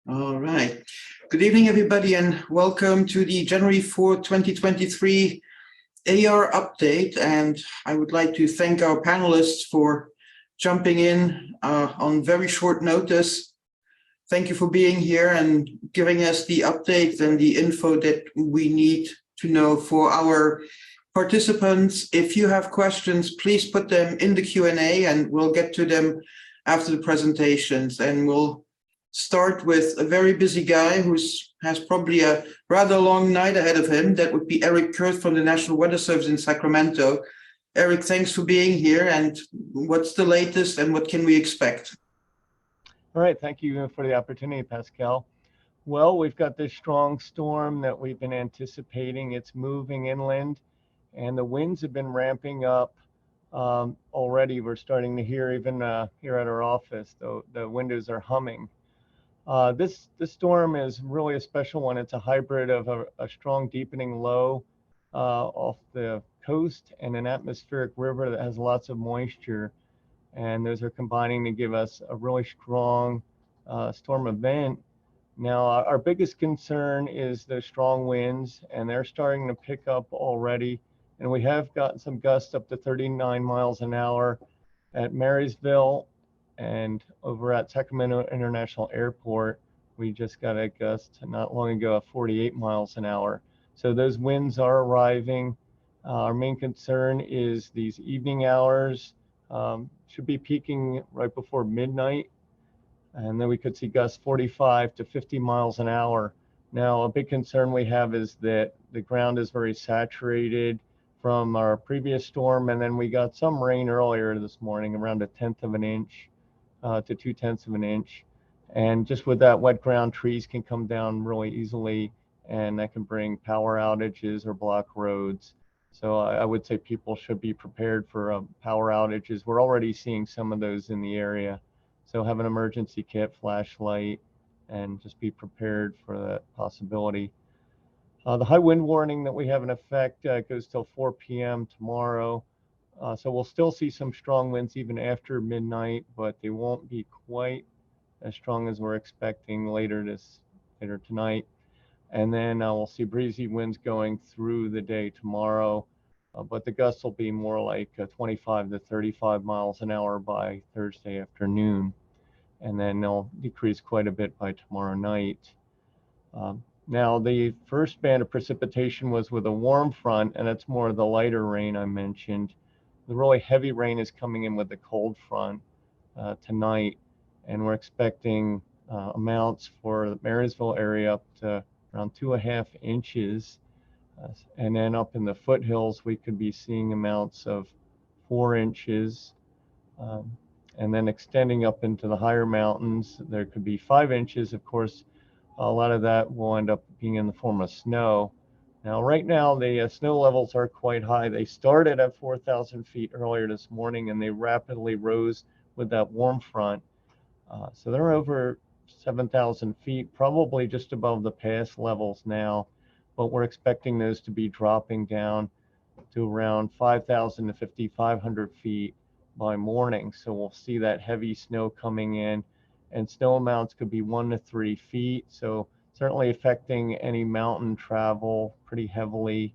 All right. Good evening, everybody, and welcome to the January 4th, 2023 AR update. And I would like to thank our panelists for jumping in on very short notice. Thank you for being here and giving us the update and the info that we need to know for our participants. If you have questions, please put them in the Q&A and we'll get to them after the presentations. And we'll start with a very busy guy who has probably a rather long night ahead of him. That would be Eric Kurth from the National Weather Service in Sacramento. Eric, thanks for being here. And what's the latest and what can we expect? All right, thank you for the opportunity, Pascal. Well, we've got this strong storm that we've been anticipating. It's moving inland and the winds have been ramping up already. We're starting to hear even here at our office, the windows are humming. This storm is really a special one. It's a hybrid of a strong deepening low off the coast and an atmospheric river that has lots of moisture. And those are combining to give us a really strong storm event. Now, our biggest concern is the strong winds, and they're starting to pick up already. And we have gotten some gusts up to 39 miles an hour at Marysville. And over at Sacramento International Airport, we just got a gust not long ago of 48 miles an hour. So those winds are arriving. Our main concern is these evening hours. Should be peaking right before midnight. And then we could see gusts 45 to 50 miles an hour. Now, a big concern we have is that the ground is very saturated from our previous storm. And then we got some rain earlier this morning, around 1/10 of an inch. To 2/10 of an inch. And just with that wet ground, trees can come down really easily and that can bring power outages or block roads. So I would say people should be prepared for power outages. We're already seeing some of those in the area. So have an emergency kit, flashlight, and just be prepared for that possibility. The high wind warning that we have in effect goes till 4 p.m. tomorrow. So we'll still see some strong winds even after midnight, but they won't be quite as strong as we're expecting later tonight. And then we'll see breezy winds going through the day tomorrow, but the gusts will be more like 25 to 35 miles an hour by Thursday afternoon. And then they'll decrease quite a bit by tomorrow night. Now, the first band of precipitation was with a warm front, and it's more of the lighter rain I mentioned. The really heavy rain is coming in with the cold front tonight, and we're expecting amounts for the Marysville area up to around 2.5 inches. And then up in the foothills, we could be seeing amounts of 4 inches. And then extending up into the higher mountains, there could be 5 inches. Of course, a lot of that will end up being in the form of snow. Now, right now, the snow levels are quite high. They started at 4,000 feet earlier this morning, and they rapidly rose with that warm front. So they're over 7,000 feet, probably just above the pass levels now, but we're expecting those to be dropping down to around 5,000 to 5,500 feet by morning. So we'll see that heavy snow coming in, and snow amounts could be 1 to 3 feet. So certainly affecting any mountain travel pretty heavily.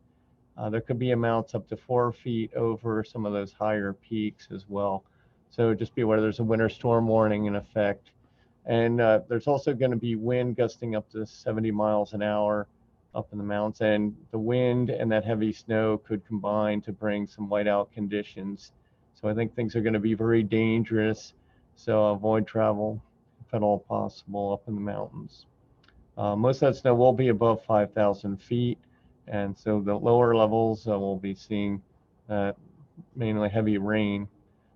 There could be amounts up to 4 feet over some of those higher peaks as well. So just be aware there's a winter storm warning in effect. And there's also going to be wind gusting up to 70 miles an hour up in the mountains. And the wind and that heavy snow could combine to bring some whiteout conditions. So I think things are going to be very dangerous. So avoid travel if at all possible up in the mountains. Most of that snow will be above 5,000 feet, and so the lower levels will be seeing mainly heavy rain.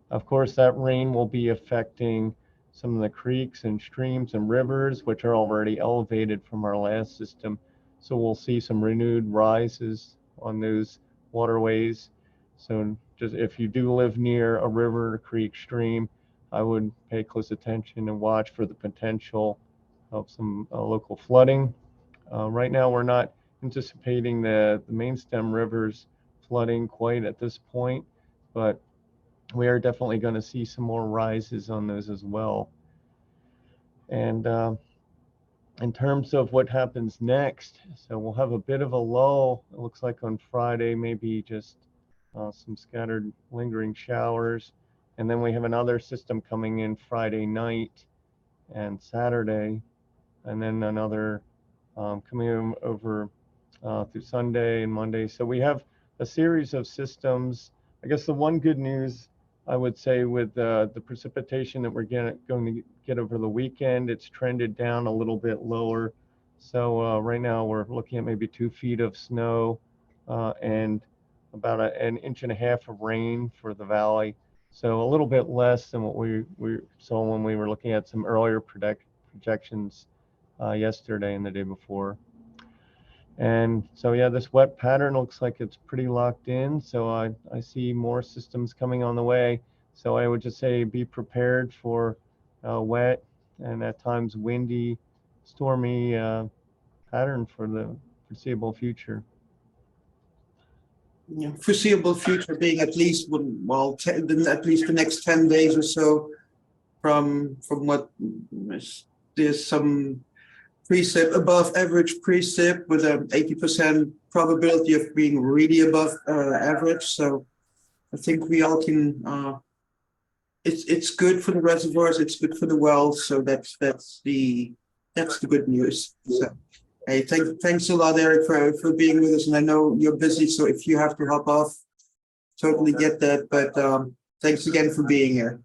Of course, that rain will be affecting some of the creeks and streams and rivers, which are already elevated from our last system. So we'll see some renewed rises on those waterways. So just if you do live near a river, creek, stream, I would pay close attention and watch for the potential of some local flooding. Right now, we're not anticipating the main stem rivers flooding quite at this point, but we are definitely going to see some more rises on those as well. And in terms of what happens next, so we'll have a bit of a lull. It looks like on Friday, maybe just some scattered lingering showers. And then we have another system coming in Friday night and Saturday, and then another coming in over through Sunday and Monday. So we have a series of systems. I guess the one good news I would say with the precipitation that we're going to get over the weekend, it's trended down a little bit lower. So right now we're looking at maybe 2 feet of snow and about an inch and a half of rain for the valley. So a little bit less than what we saw when we were looking at some earlier projections yesterday and the day before. And so, yeah, this wet pattern looks like it's pretty locked in. So I see more systems coming on the way. So I would just say be prepared for wet and at times windy, stormy pattern for the foreseeable future. Yeah, foreseeable future being at least at least the next 10 days or so from what there's some precip above average precip with an 80% probability of being really above average. So I think we all can it's good for the reservoirs, it's good for the wells, so that's the good news. So hey, thanks a lot, Eric, for being with us, and I know you're busy, so if you have to hop off, totally get that, but thanks again for being here.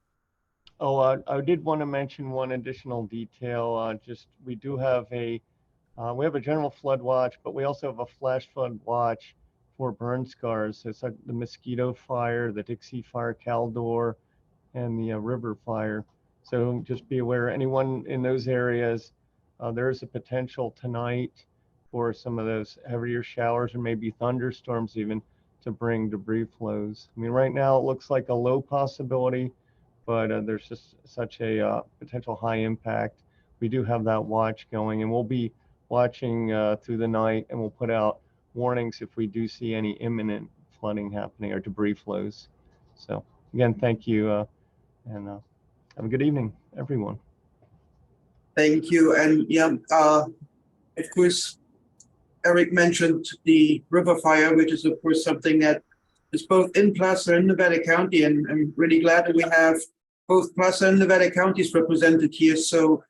Oh, I did want to mention one additional detail. We do have we have a general flood watch, but we also have a flash flood watch for burn scars. It's like the Mosquito Fire, the Dixie Fire, Caldor, and the River Fire. So just be aware, anyone in those areas, there is a potential tonight for some of those heavier showers or maybe thunderstorms even to bring debris flows. I mean, right now it looks like a low possibility, but there's just such a potential high impact. We do have that watch going, and we'll be watching through the night, and we'll put out warnings if we do see any imminent flooding happening or debris flows. So again, thank you, and have a good evening, everyone. Thank you, and yeah, of course, Eric mentioned the river fire, which is of course something that is both in Placer and Nevada County, and I'm really glad that we have both Placer and Nevada counties represented here. So,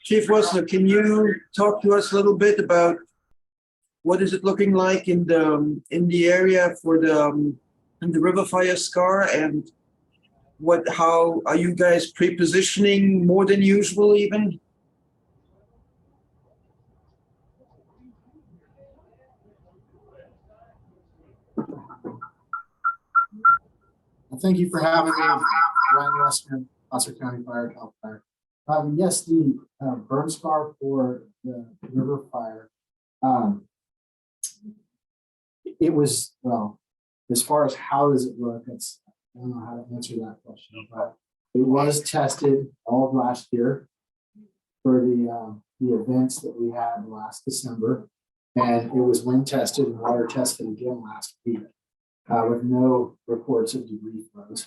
Chief Woessner, can you talk to us a little bit about what is it looking like in the area for the river fire scar, and how are you guys pre-positioning more than usual even? Well, thank you for having me, Ryan Woessner, Placer County Fire, Cal Fire. Yes, the burn scar for the river fire, it was, well, as far as how does it look, I don't know how to answer that question, but it was tested all of last year for the events that we had last December, and it was wind tested and water tested again last week. With no reports of debris flows.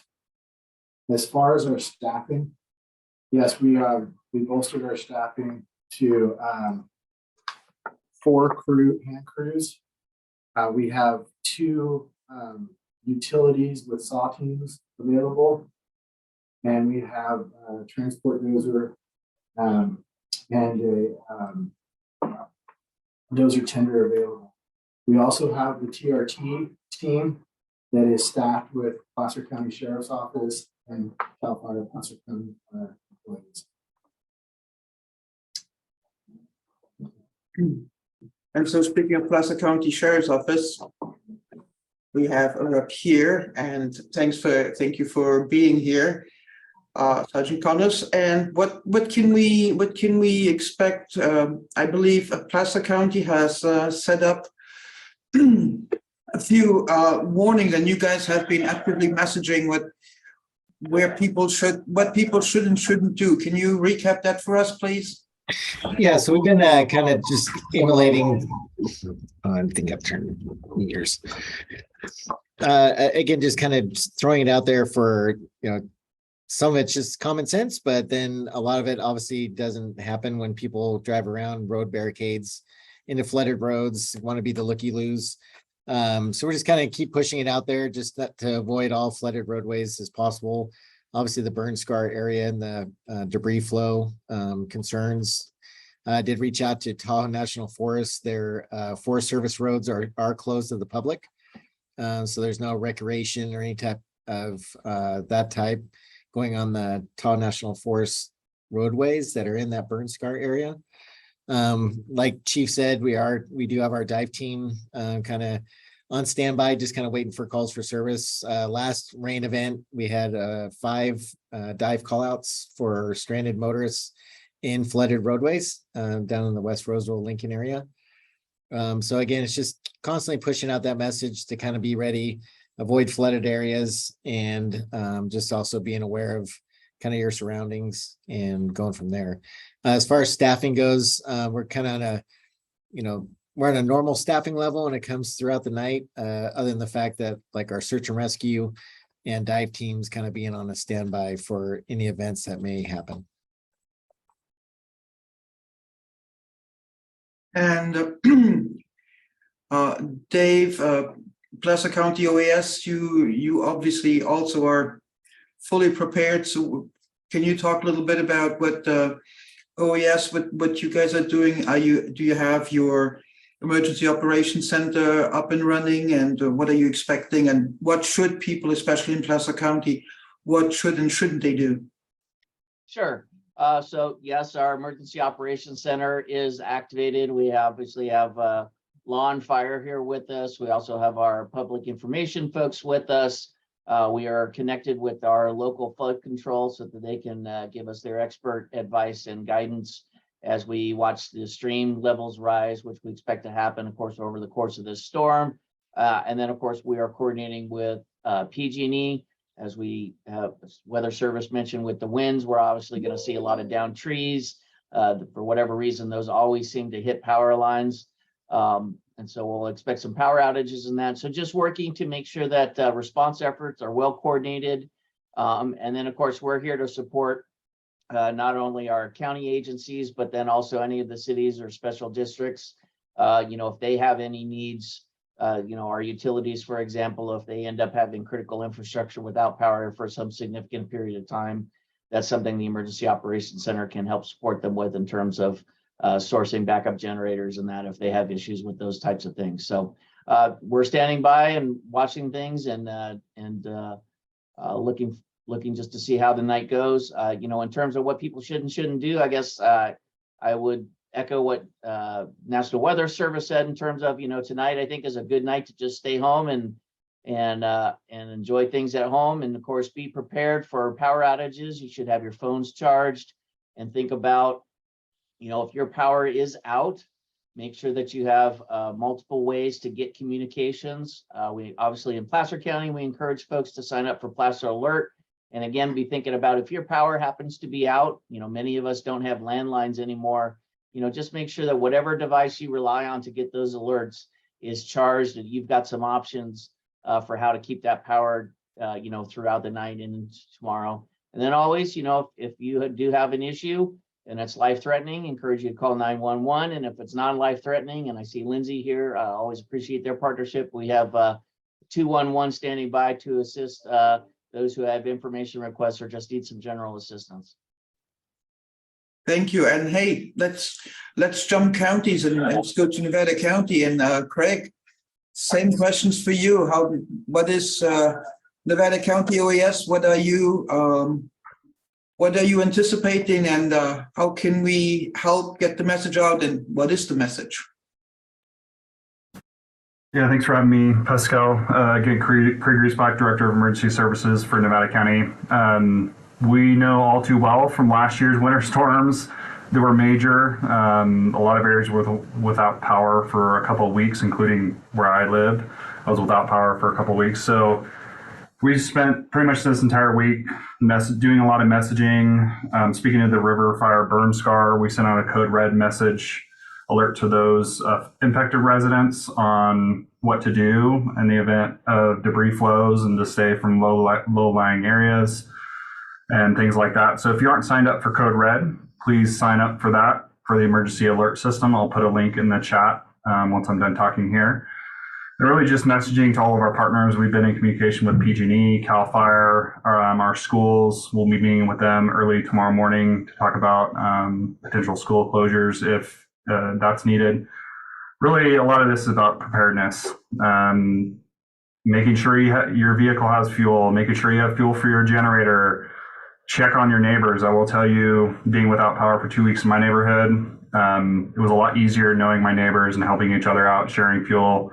As far as our staffing, yes, we bolstered our staffing to 4 hand crews. We have 2 utilities with saw teams available, and we have a transport dozer and a dozer tender available. We also have the TRT team that is staffed with Placer County Sheriff's Office and Cal Fire Placer County employees. And so, speaking of Placer County Sheriff's Office, we have up here, and thank you for being here, Sergeant Connors. And what can we expect? I believe Placer County has set up a few warnings, and you guys have been actively messaging what people should and shouldn't do. Can you recap that for us, please? Yeah, so we've been kind of just emulating. I think I've turned years. Again, just kind of throwing it out there for some of it's just common sense, but then a lot of it obviously doesn't happen when people drive around road barricades into flooded roads, want to be the looky-loos. So we're just kind of keep pushing it out there, just to avoid all flooded roadways as possible. Obviously, the burn scar area and the debris flow concerns. I did reach out to Tahoe National Forest. Their Forest Service roads are closed to the public. So there's no recreation or any type of that type going on the Tahoe National Forest roadways that are in that burn scar area. Like Chief said, we do have our dive team kind of on standby, just kind of waiting for calls for service. Last rain event, we had 5 dive callouts for stranded motorists in flooded roadways down in the West Roseville, Lincoln area. So again, it's just constantly pushing out that message to kind of be ready, avoid flooded areas, and just also being aware of kind of your surroundings and going from there. As far as staffing goes, we're kind of on a, we're on a normal staffing level when it comes throughout the night, other than the fact that like our search and rescue and dive teams kind of being on a standby for any events that may happen. And Dave, Placer County OAS, you obviously also are fully prepared. So can you talk a little bit about what OAS, what you guys are doing? Do you have your emergency operations center up and running, and what are you expecting, and what should people, especially in Placer County, what should and shouldn't they do? Sure. So yes, our emergency operations center is activated. We obviously have law and fire here with us. We also have our public information folks with us. We are connected with our local flood control so that they can give us their expert advice and guidance as we watch the stream levels rise, which we expect to happen, of course, over the course of this storm. And then, of course, we are coordinating with PG&E. As we have Weather Service mentioned with the winds, we're obviously going to see a lot of downed trees. For whatever reason, those always seem to hit power lines. And so we'll expect some power outages in that. So just working to make sure that response efforts are well coordinated. And then, of course, we're here to support not only our county agencies, but then also any of the cities or special districts. If they have any needs, our utilities, for example, if they end up having critical infrastructure without power for some significant period of time, that's something the Emergency Operations Center can help support them with in terms of sourcing backup generators and that if they have issues with those types of things. So we're standing by and watching things and looking just to see how the night goes. In terms of what people should and shouldn't do, I guess I would echo what National Weather Service said in terms of, tonight I think is a good night to just stay home and enjoy things at home. And of course, be prepared for power outages. You should have your phones charged and think about, if your power is out, make sure that you have multiple ways to get communications. We obviously in Placer County, we encourage folks to sign up for Placer Alert. And again, be thinking about if your power happens to be out, many of us don't have landlines anymore. Just make sure that whatever device you rely on to get those alerts is charged, and you've got some options for how to keep that power, throughout the night and tomorrow. And then always, if you do have an issue and it's life-threatening, encourage you to call 911. And if it's non-life-threatening, and I see Lindsay here, I always appreciate their partnership. We have 211 standing by to assist those who have information requests or just need some general assistance. Thank you. And hey, let's jump counties and let's go to Nevada County. And Craig, same questions for you. What is Nevada County OAS? What are you anticipating, and how can we help get the message out? And what is the message? Yeah, thanks for having me, Pascal. Again, Craig Griesbach, Director of Emergency Services for Nevada County. We know all too well from last year's winter storms that were major. A lot of areas were without power for a couple of weeks, including where I live. I was without power for a couple of weeks. So we spent pretty much this entire week doing a lot of messaging. Speaking of the river fire burn scar, we sent out a code red message alert to those impacted residents on what to do in the event of debris flows and to stay from low-lying areas. and things like that. So if you aren't signed up for Code Red, please sign up for that for the emergency alert system. I'll put a link in the chat once I'm done talking here. And really just messaging to all of our partners. We've been in communication with PG&E, CAL FIRE, our schools. We'll be meeting with them early tomorrow morning to talk about potential school closures if that's needed. Really, a lot of this is about preparedness. Making sure your vehicle has fuel, making sure you have fuel for your generator. Check on your neighbors. I will tell you, being without power for 2 weeks in my neighborhood, it was a lot easier knowing my neighbors and helping each other out, sharing fuel,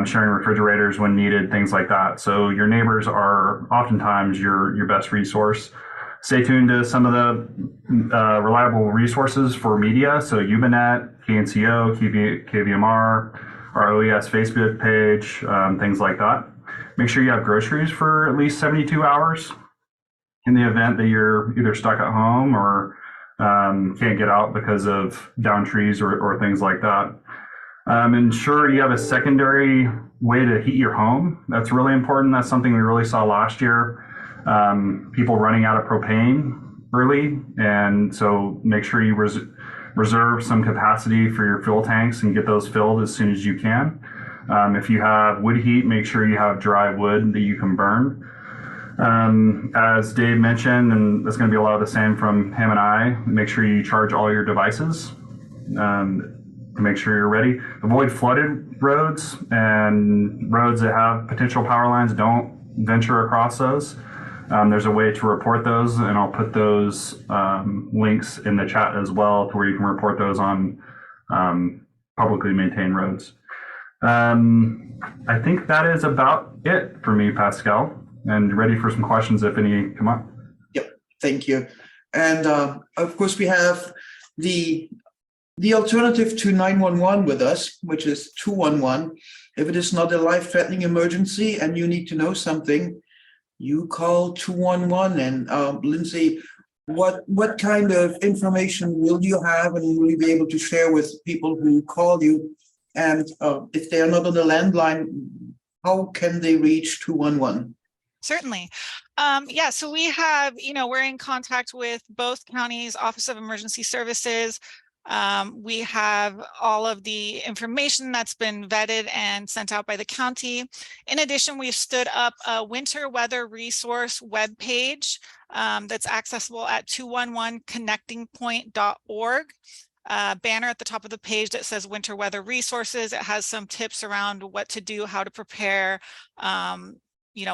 sharing refrigerators when needed, things like that. So your neighbors are oftentimes your best resource. Stay tuned to some of the reliable resources for media. So Ubinet, KNCO, KVMR, our OES Facebook page, things like that. Make sure you have groceries for at least 72 hours in the event that you're either stuck at home or can't get out because of downed trees or things like that. Ensure you have a secondary way to heat your home. That's really important. That's something we really saw last year. People running out of propane early, and so make sure you reserve some capacity for your fuel tanks and get those filled as soon as you can. If you have wood heat, make sure you have dry wood that you can burn. As Dave mentioned, and that's going to be a lot of the same from him and I, make sure you charge all your devices to make sure you're ready. Avoid flooded roads, and roads that have potential power lines, don't venture across those. There's a way to report those, and I'll put those links in the chat as well to where you can report those on publicly maintained roads. I think that is about it for me, Pascal, and ready for some questions if any come up. Yep, thank you. And of course, we have the alternative to 911 with us, which is 211. If it is not a life-threatening emergency and you need to know something, you call 211. And Lindsay, what kind of information will you have and will you be able to share with people who call you? And if they are not on the landline, how can they reach 211? Certainly. Yeah, so we have, we're in contact with both counties' Office of Emergency Services. We have all of the information that's been vetted and sent out by the county. In addition, we've stood up a winter weather resource webpage that's accessible at 211connectingpoint.org. Banner at the top of the page that says winter weather resources. It has some tips around what to do, how to prepare,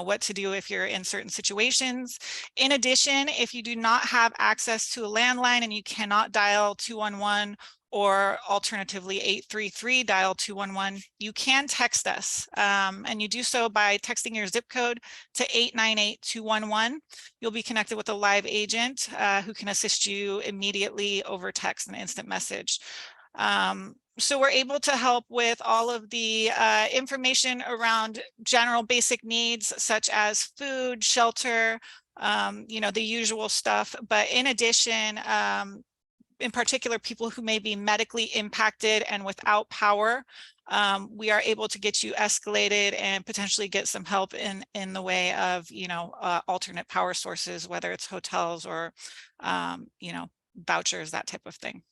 what to do if you're in certain situations. In addition, if you do not have access to a landline and you cannot dial 211 or alternatively 833 dial 211, you can text us, and you do so by texting your zip code to 898-211. You'll be connected with a live agent who can assist you immediately over text and instant message. So we're able to help with all of the information around general basic needs such as food, shelter, the usual stuff. But in addition, in particular, people who may be medically impacted and without power, we are able to get you escalated and potentially get some help in the way of, alternate power sources, whether it's hotels or, vouchers, that type of thing.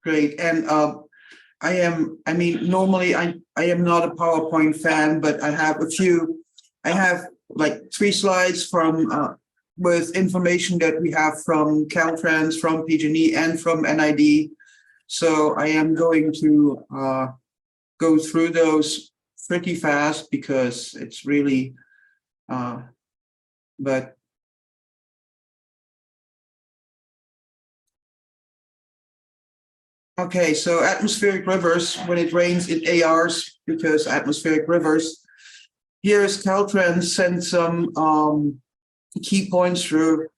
Great. And normally I am not a PowerPoint fan, but I have like 3 slides from with information that we have from Caltrans, from PG&E, and from NID. So I am going to go through those pretty fast because it's really, but okay, so atmospheric rivers, when it rains in ARs, because atmospheric rivers, here's Caltrans sent some key points through.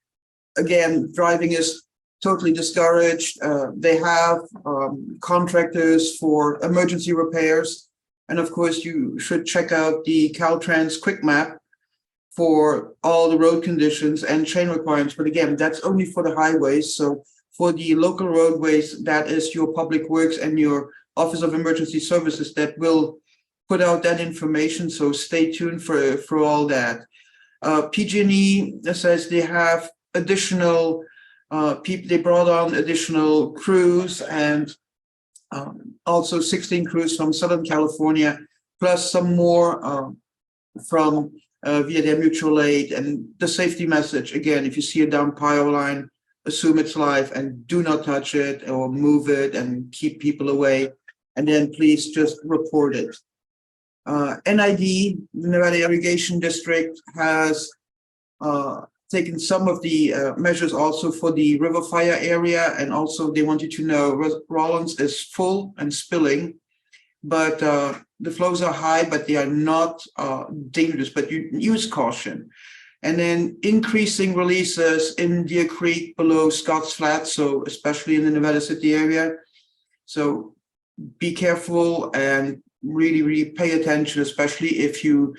Again, driving is totally discouraged. They have contractors for emergency repairs. And of course, you should check out the Caltrans quick map for all the road conditions and chain requirements. But again, that's only for the highways. So for the local roadways, that is your public works and your Office of Emergency Services that will put out that information, so stay tuned for all that. PG&E says they have additional people, they brought on additional crews, and also 16 crews from Southern California, plus some more from via their mutual aid. And the safety message, again, if you see a down power line, assume it's live and do not touch it or move it and keep people away. And then please just report it. NID, Nevada Irrigation District, has taken some of the measures also for the river fire area. And also they want you to know Rollins is full and spilling, but the flows are high, but they are not dangerous, but you use caution. And then increasing releases in Deer Creek below Scotts Flat, so especially in the Nevada City area. So be careful and really, really pay attention, especially if you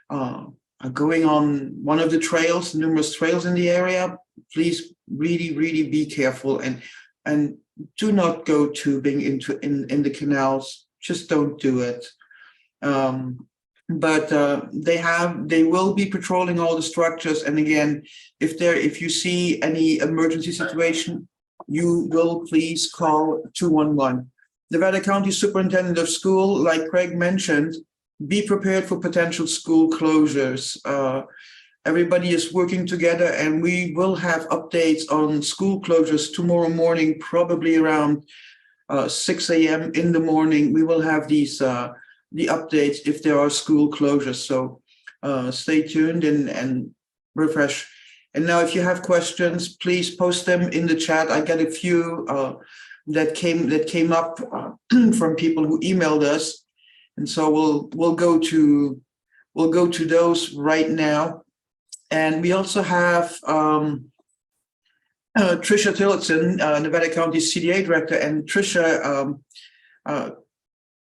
are going on one of the trails, numerous trails in the area. Please really, really be careful and do not go tubing in the canals. Just don't do it. But they will be patrolling all the structures. And again, if you see any emergency situation, you will please call 211. Nevada County Superintendent of School, like Craig mentioned, be prepared for potential school closures. Everybody is working together, and we will have updates on school closures tomorrow morning, probably around 6 a.m. in the morning. We will have these the updates if there are school closures. So stay tuned and refresh. And now, if you have questions, please post them in the chat. I got a few that came up from people who emailed us, and so we'll go to those right now. And we also have Trisha Tillotson, Nevada County CDA Director, and Trisha,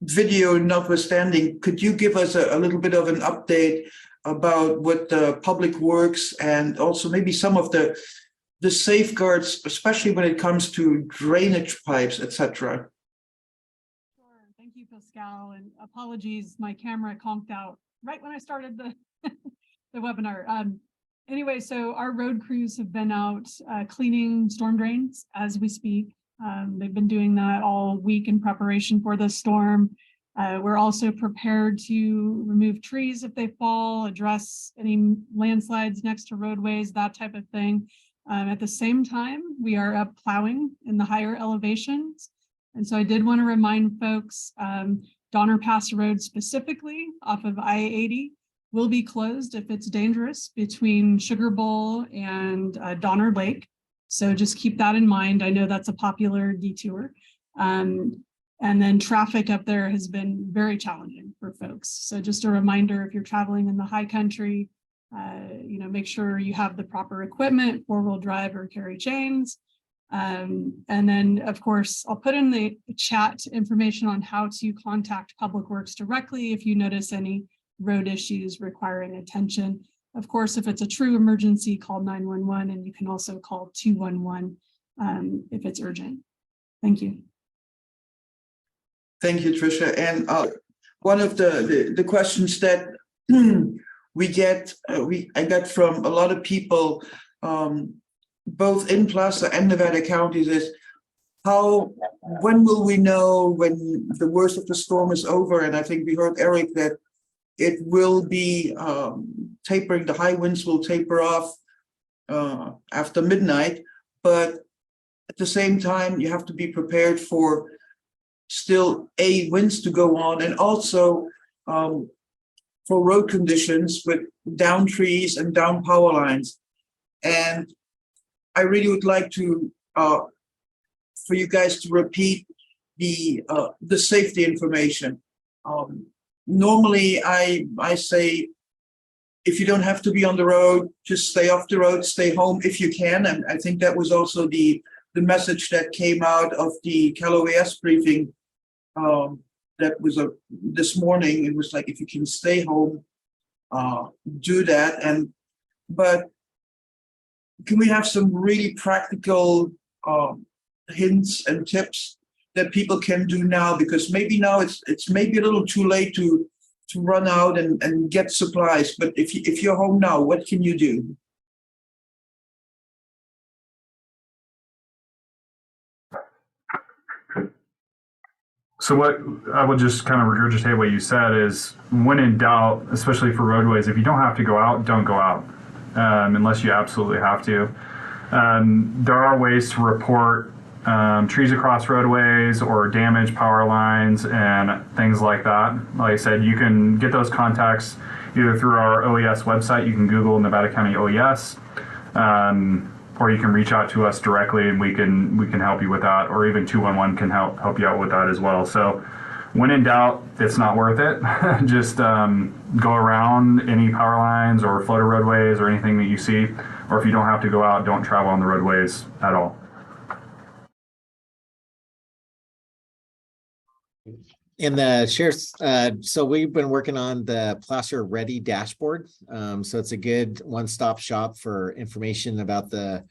video notwithstanding, could you give us a little bit of an update about what the Public Works and also maybe some of the safeguards, especially when it comes to drainage pipes, etc.? Sure. Thank you, Pascal, and apologies, my camera conked out right when I started the the webinar. Anyway, so our road crews have been out cleaning storm drains as we speak. They've been doing that all week in preparation for the storm. We're also prepared to remove trees if they fall, address any landslides next to roadways, that type of thing. At the same time, we are up plowing in the higher elevations. And so I did want to remind folks, Donner Pass Road specifically off of I-80 will be closed if it's dangerous between Sugar Bowl and Donner Lake. So just keep that in mind. I know that's a popular detour. And then traffic up there has been very challenging for folks. So just a reminder, if you're traveling in the high country, make sure you have the proper equipment, 4-wheel drive or carry chains. And then, of course, I'll put in the chat information on how to contact Public Works directly if you notice any road issues requiring attention. Of course, if it's a true emergency, call 911, and you can also call 211 if it's urgent. Thank you. Thank you, Trisha. And one of the questions that I got from a lot of people, both in Placer and Nevada counties, is when will we know when the worst of the storm is over? And I think we heard Eric that it will be tapering. The high winds will taper off after midnight, but at the same time, you have to be prepared for still winds to go on, and also for road conditions with down trees and down power lines. And I really would like to for you guys to repeat the safety information. Normally, I say, if you don't have to be on the road, just stay off the road, stay home if you can. And I think that was also the message that came out of the Cal OAS briefing that was this morning. It was like, if you can stay home, do that. But can we have some really practical hints and tips that people can do now? Because maybe now it's maybe a little too late to run out and get supplies. But if you're home now, what can you do? So what I would just kind of regurgitate what you said is, when in doubt, especially for roadways, if you don't have to go out, don't go out unless you absolutely have to. There are ways to report trees across roadways or damaged power lines and things like that. Like I said, you can get those contacts either through our OES website. You can Google Nevada County OES, or you can reach out to us directly and we can help you with that, or even 211 can help you out with that as well. So when in doubt, it's not worth it. Just go around any power lines or floater roadways or anything that you see, or if you don't have to go out, don't travel on the roadways at all. In the sheriff's, so we've been working on the Placer Ready dashboard. So it's a good one-stop shop for information about the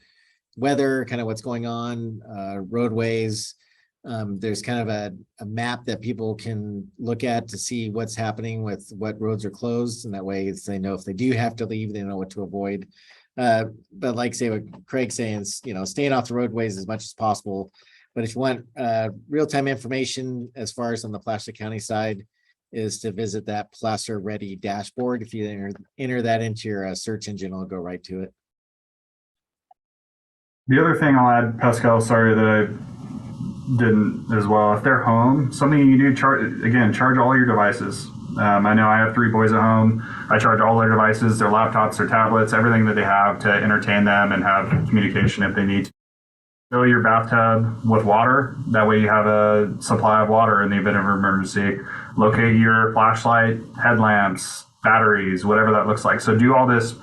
weather, kind of what's going on, roadways. There's kind of a map that people can look at to see what's happening with what roads are closed. And that way they know if they do have to leave, they know what to avoid. But like say what Craig's saying, staying off the roadways as much as possible. But if you want real-time information as far as on the Placer County side, is to visit that Placer Ready dashboard. If you enter that into your search engine, it'll go right to it. The other thing I'll add, Pascal, sorry that I didn't as well. If they're home, something you do, charge all your devices. I know I have 3 boys at home. I charge all their devices, their laptops, their tablets, everything that they have to entertain them and have communication if they need to. Fill your bathtub with water. That way you have a supply of water in the event of an emergency. Locate your flashlight, headlamps, batteries, whatever that looks like. So do all this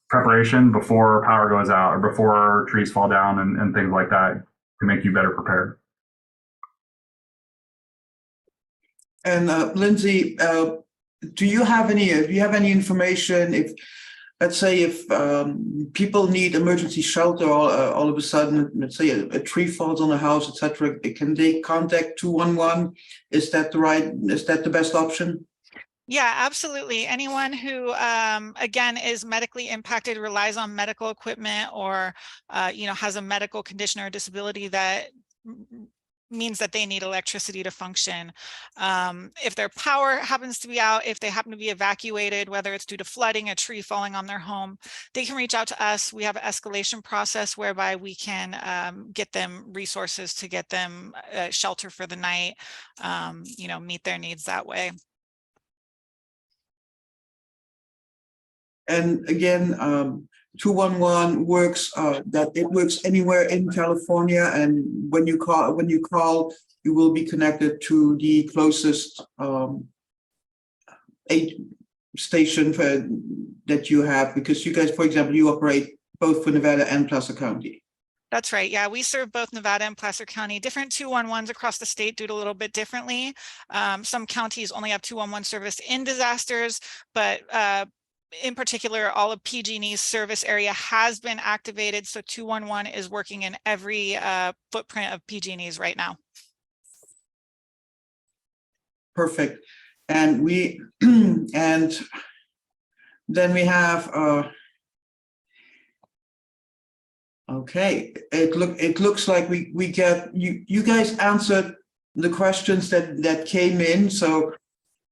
preparation before power goes out or before trees fall down and things like that to make you better prepared. And Lindsay, do you have any information if, let's say, if people need emergency shelter all of a sudden, let's say a tree falls on a house, etc., can they contact 211? Is that the best option? Yeah, absolutely. Anyone who, again, is medically impacted, relies on medical equipment, or, has a medical condition or disability that means that they need electricity to function. If their power happens to be out, if they happen to be evacuated, whether it's due to flooding, a tree falling on their home, they can reach out to us. We have an escalation process whereby we can get them resources to get them shelter for the night, meet their needs that way. And again, 211 works it works anywhere in California, and when you call, you will be connected to the closest aid station that you have, because you guys, for example, you operate both for Nevada and Placer County. That's right. Yeah, we serve both Nevada and Placer County. Different 211s across the state do it a little bit differently. Some counties only have 211 service in disasters, but in particular, all of PG&E's service area has been activated. So 211 is working in every footprint of PG&E's right now. Perfect. And and then we have okay. It looks like we get you guys answered the questions that came in, so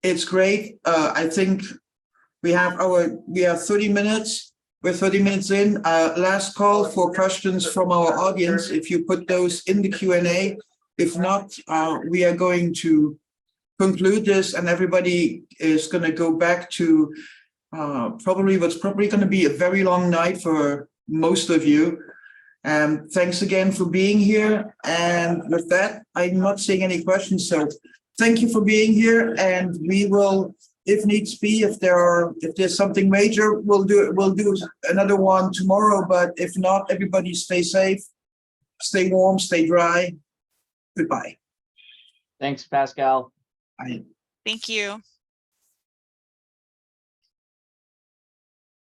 it's great. I think we have 30 minutes. We're 30 minutes in. Last call for questions from our audience. If you put those in the Q&A, if not, we are going to conclude this, and everybody is going to go back to what's probably going to be a very long night for most of you. And thanks again for being here. And with that, I'm not seeing any questions. So thank you for being here, and we will, if needs be, if there's something major, we'll do another one tomorrow. But if not, everybody stay safe, stay warm, stay dry. Goodbye. Thanks, Pascal. Bye. Thank you.